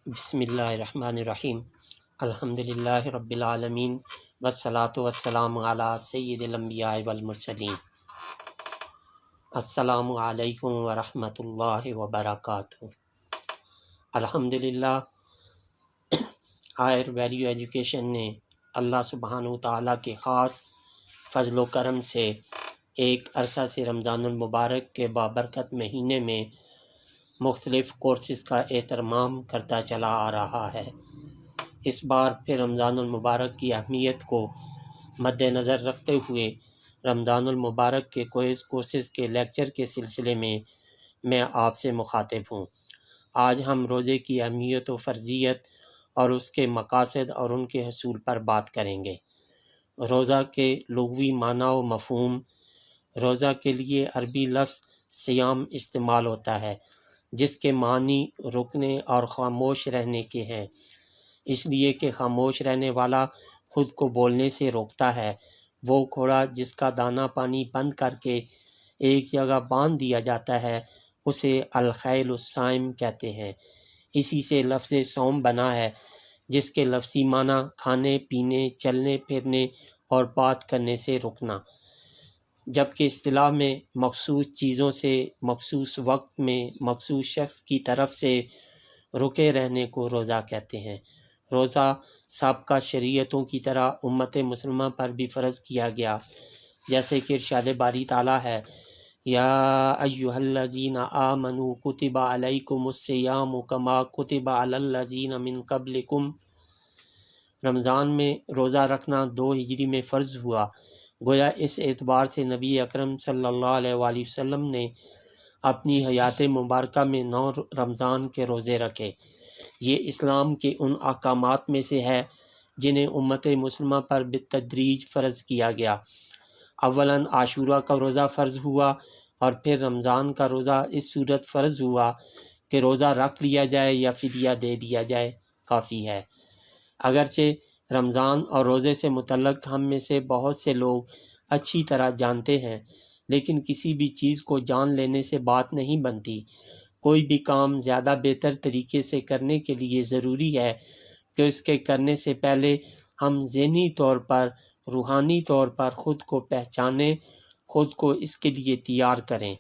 بسم اللہ الرحمن الرحیم الحمدللہ رب العالمین والصلاة والسلام علی سید الانبیاء والمرسلین۔ السلام علیکم ورحمۃ اللہ وبرکاتہ۔ الحمدللہ ہائر ویلیو ایجوکیشن نے اللہ سبحانہ تعالیٰ کے خاص فضل و کرم سے ایک عرصہ سے رمضان المبارک کے بابرکت مہینے میں مختلف کورسز کا اہتمام کرتا چلا آ رہا ہے۔ اس بار پھر رمضان المبارک کی اہمیت کو مد نظر رکھتے ہوئے رمضان المبارک کے کوئز کورسز کے لیکچر کے سلسلے میں آپ سے مخاطب ہوں۔ آج ہم روزے کی اہمیت و فرضیت اور اس کے مقاصد اور ان کے حصول پر بات کریں گے۔ روزہ کے لغوی معنی و مفہوم۔ روزہ کے لیے عربی لفظ صیام استعمال ہوتا ہے، جس کے معنی رکنے اور خاموش رہنے کے ہیں، اس لیے کہ خاموش رہنے والا خود کو بولنے سے روکتا ہے۔ وہ گھوڑا جس کا دانہ پانی بند کر کے ایک جگہ باندھ دیا جاتا ہے اسے الخیل الصائم کہتے ہیں۔ اسی سے لفظ صوم بنا ہے، جس کے لفظی معنی کھانے پینے، چلنے پھرنے اور بات کرنے سے رکنا، جبکہ اصطلاح میں مخصوص چیزوں سے مخصوص وقت میں مخصوص شخص کی طرف سے رکے رہنے کو روزہ کہتے ہیں۔ روزہ سابقہ شریعتوں کی طرح امت مسلمہ پر بھی فرض کیا گیا، جیسے کہ ارشاد باری تعالیٰ ہے، یا ایھا الذین آمنوا کتب علیکم الصیام کما کتب علی الذین من قبلکم۔ رمضان میں روزہ رکھنا 2 ہجری میں فرض ہوا۔ گویا اس اعتبار سے نبی اکرم صلی اللہ علیہ وآلہ وسلم نے اپنی حیات مبارکہ میں 9 رمضان کے روزے رکھے۔ یہ اسلام کے ان احکامات میں سے ہے جنہیں امت مسلمہ پر بالتدریج فرض کیا گیا۔ اولاً عاشورہ کا روزہ فرض ہوا اور پھر رمضان کا روزہ اس صورت فرض ہوا کہ روزہ رکھ لیا جائے یا فدیہ دے دیا جائے، کافی ہے۔ اگرچہ رمضان اور روزے سے متعلق ہم میں سے بہت سے لوگ اچھی طرح جانتے ہیں، لیکن کسی بھی چیز کو جان لینے سے بات نہیں بنتی۔ کوئی بھی کام زیادہ بہتر طریقے سے کرنے کے لیے ضروری ہے کہ اس کے کرنے سے پہلے ہم ذہنی طور پر، روحانی طور پر خود کو پہچانیں، خود کو اس کے لیے تیار کریں،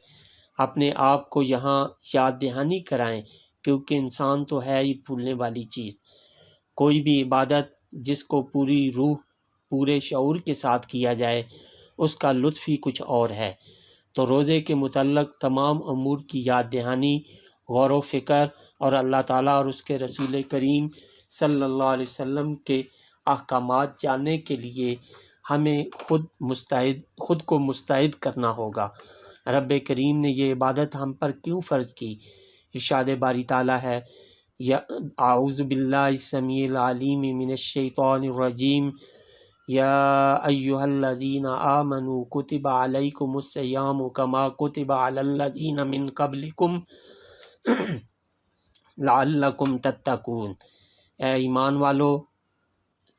اپنے آپ کو یہاں یاد دہانی کرائیں، کیونکہ انسان تو ہے ہی بھولنے والی چیز۔ کوئی بھی عبادت جس کو پوری روح، پورے شعور کے ساتھ کیا جائے، اس کا لطف ہی کچھ اور ہے۔ تو روزے کے متعلق تمام امور کی یاد دہانی، غور و فکر اور اللہ تعالیٰ اور اس کے رسول کریم صلی اللہ علیہ وسلم کے احکامات جاننے کے لیے ہمیں خود کو مستعد کرنا ہوگا۔ رب کریم نے یہ عبادت ہم پر کیوں فرض کی؟ ارشاد باری تعالیٰ ہے، اعوذ باللہ السمیع العلیم من الشیطان الرجیم، یا ایھا الذین آمنوا کتب علیکم الصیام کما کتب علی الذین من قبلکم لعلکم تتقون۔ اے ایمان والو،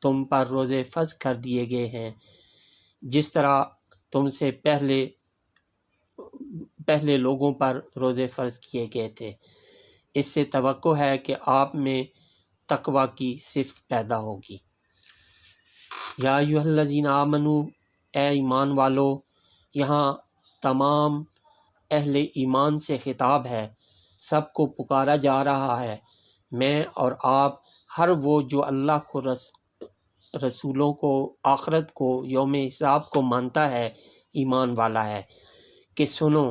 تم پر روزے فرض کر دیے گئے ہیں جس طرح تم سے پہلے لوگوں پر روزے فرض کیے گئے تھے۔ اس سے توقع ہے کہ آپ میں تقوی کی صفت پیدا ہوگی۔ یا ایھا الذین آمنوا، اے ایمان والو، یہاں تمام اہل ایمان سے خطاب ہے، سب کو پکارا جا رہا ہے۔ میں اور آپ، ہر وہ جو اللہ کو، رسولوں کو، آخرت کو، یوم حساب کو مانتا ہے، ایمان والا ہے، کہ سنو،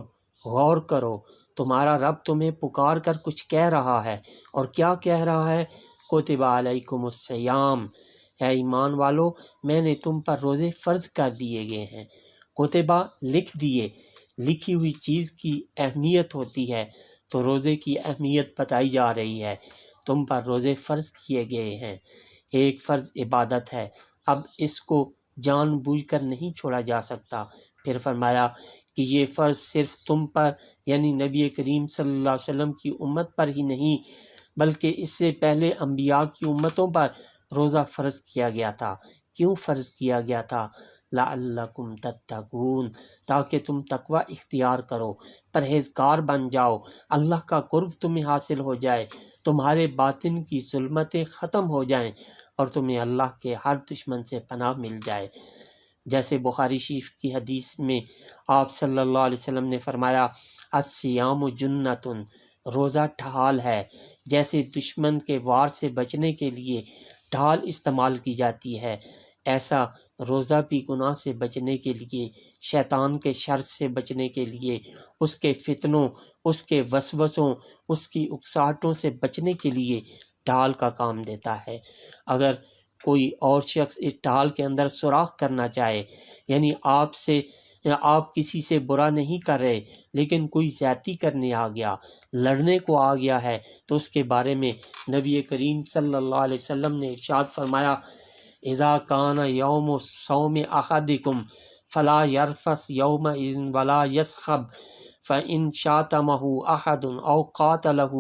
غور کرو، تمہارا رب تمہیں پکار کر کچھ کہہ رہا ہے، اور کیا کہہ رہا ہے؟ کتب علیکم الصیام، اے ایمان والو، میں نے تم پر روزے فرض کر دیے گئے ہیں۔ کتبہ لکھ دیے، لکھی ہوئی چیز کی اہمیت ہوتی ہے، تو روزے کی اہمیت بتائی جا رہی ہے۔ تم پر روزے فرض کیے گئے ہیں، ایک فرض عبادت ہے، اب اس کو جان بوجھ کر نہیں چھوڑا جا سکتا۔ پھر فرمایا کہ یہ فرض صرف تم پر، یعنی نبی کریم صلی اللہ علیہ وسلم کی امت پر ہی نہیں، بلکہ اس سے پہلے انبیاء کی امتوں پر روزہ فرض کیا گیا تھا۔ کیوں فرض کیا گیا تھا؟ لعلکم تتقون، تاکہ تم تقوی اختیار کرو، پرہیزگار بن جاؤ، اللہ کا قرب تمہیں حاصل ہو جائے، تمہارے باطن کی ظلمتیں ختم ہو جائیں اور تمہیں اللہ کے ہر دشمن سے پناہ مل جائے۔ جیسے بخاری شریف کی حدیث میں آپ صلی اللہ علیہ وسلم نے فرمایا الصیام جنۃ، روزہ ڈھال ہے، جیسے دشمن کے وار سے بچنے کے لیے ڈھال استعمال کی جاتی ہے، ایسا روزہ بھی گناہ سے بچنے کے لیے، شیطان کے شر سے بچنے کے لیے، اس کے فتنوں، اس کے وسوسوں، اس کی اکساہٹوں سے بچنے کے لیے ڈھال کا کام دیتا ہے۔ اگر کوئی اور شخص اس ڈھال کے اندر سوراخ کرنا چاہے، یعنی آپ کسی سے برا نہیں کر رہے لیکن کوئی زیادتی کرنے آ گیا، لڑنے کو آ گیا ہے، تو اس کے بارے میں نبی کریم صلی اللہ علیہ وسلم نے ارشاد فرمایا اذا کان یوم صوم احدکم فلا یرفث یومئذ ولا یسخب فإن شاتمہ احد او قاتلہ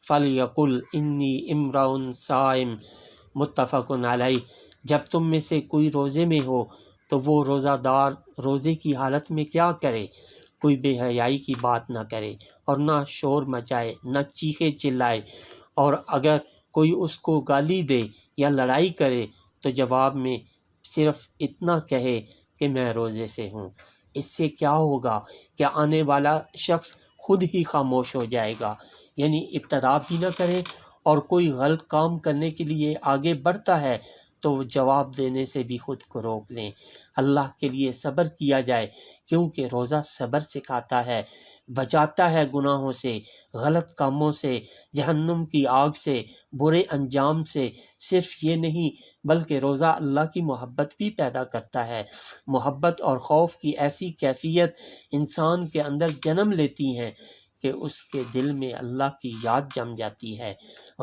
فلیقل انی امرؤ صائم، متفق علیہ۔ جب تم میں سے کوئی روزے میں ہو تو وہ روزہ دار روزے کی حالت میں کیا کرے؟ کوئی بے حیائی کی بات نہ کرے اور نہ شور مچائے، نہ چیخے چلائے، اور اگر کوئی اس کو گالی دے یا لڑائی کرے تو جواب میں صرف اتنا کہے کہ میں روزے سے ہوں۔ اس سے کیا ہوگا کہ آنے والا شخص خود ہی خاموش ہو جائے گا، یعنی ابتدا بھی نہ کرے، اور کوئی غلط کام کرنے کے لیے آگے بڑھتا ہے تو وہ جواب دینے سے بھی خود کو روک لیں۔ اللہ کے لیے صبر کیا جائے، کیونکہ روزہ صبر سکھاتا ہے، بچاتا ہے گناہوں سے، غلط کاموں سے، جہنم کی آگ سے، برے انجام سے۔ صرف یہ نہیں بلکہ روزہ اللہ کی محبت بھی پیدا کرتا ہے۔ محبت اور خوف کی ایسی کیفیت انسان کے اندر جنم لیتی ہیں کہ اس کے دل میں اللہ کی یاد جم جاتی ہے۔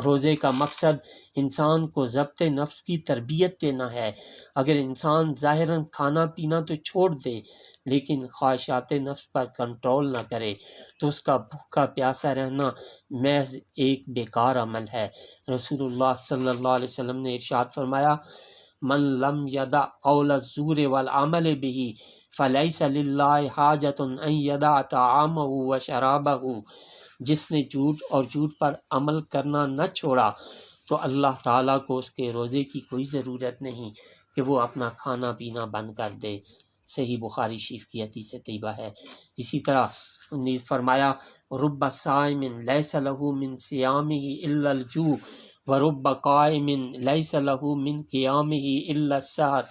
روزے کا مقصد انسان کو ضبط نفس کی تربیت دینا ہے۔ اگر انسان ظاہراً کھانا پینا تو چھوڑ دے لیکن خواہشات نفس پر کنٹرول نہ کرے تو اس کا بھوکا پیاسا رہنا محض ایک بیکار عمل ہے۔ رسول اللہ صلی اللہ علیہ وسلم نے ارشاد فرمایا من لم یدع قول الزور والعمل به فلیس للہ حاجۃ ان یدع طعامہ وشرابہ، جس نے جھوٹ اور جھوٹ پر عمل کرنا نہ چھوڑا تو اللہ تعالیٰ کو اس کے روزے کی کوئی ضرورت نہیں کہ وہ اپنا کھانا پینا بند کر دے۔ صحیح بخاری شریف کی حدیث طیبہ ہے۔ اسی طرح نیز فرمایا رب صائم لیس لہ من صیامہ الا الجوع ورب قائم لیس لہ من قیامہ الا السہر،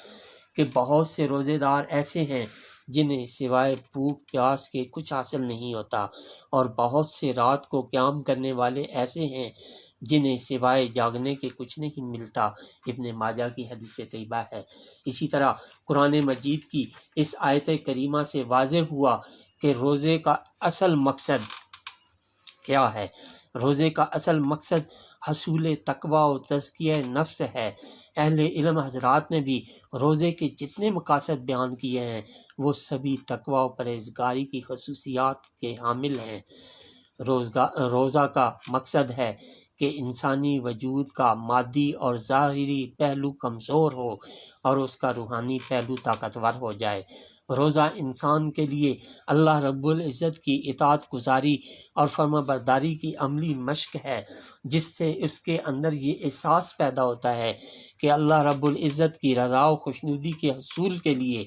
کہ بہت سے روزے دار ایسے ہیں جنہیں سوائے بھوک پیاس کے کچھ حاصل نہیں ہوتا، اور بہت سے رات کو قیام کرنے والے ایسے ہیں جنہیں سوائے جاگنے کے کچھ نہیں ملتا۔ ابن ماجہ کی حدیث طیبہ ہے۔ اسی طرح قرآن مجید کی اس آیت کریمہ سے واضح ہوا کہ روزے کا اصل مقصد کیا ہے۔ روزے کا اصل مقصد حصول تقوی و تزکیہ نفس ہے۔ اہل علم حضرات نے بھی روزے کے جتنے مقاصد بیان کیے ہیں وہ سبھی تقوی و پرہیزگاری کی خصوصیات کے حامل ہیں۔ روزہ کا مقصد ہے کہ انسانی وجود کا مادی اور ظاہری پہلو کمزور ہو اور اس کا روحانی پہلو طاقتور ہو جائے۔ روزہ انسان کے لیے اللہ رب العزت کی اطاعت گزاری اور فرما برداری کی عملی مشق ہے، جس سے اس کے اندر یہ احساس پیدا ہوتا ہے کہ اللہ رب العزت کی رضا و خوشنودی کے حصول کے لیے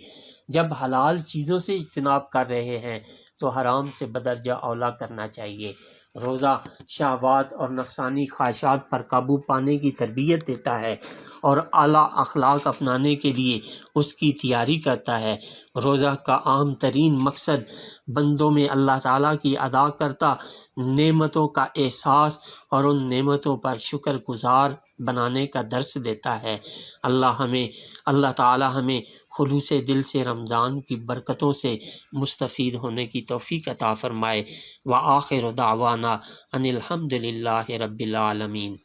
جب حلال چیزوں سے اجتناب کر رہے ہیں تو حرام سے بدرجہ اولیٰ کرنا چاہیے۔ روزہ شہوات اور نفسانی خواہشات پر قابو پانے کی تربیت دیتا ہے اور اعلیٰ اخلاق اپنانے کے لیے اس کی تیاری کرتا ہے۔ روزہ کا عام ترین مقصد بندوں میں اللہ تعالیٰ کی ادا کرتا نعمتوں کا احساس اور ان نعمتوں پر شکر گزار بنانے کا درس دیتا ہے۔ اللہ تعالیٰ ہمیں خلوص دل سے رمضان کی برکتوں سے مستفید ہونے کی توفیق عطا فرمائے۔ وآخر دعوانا ان الحمد للہ رب العالمین۔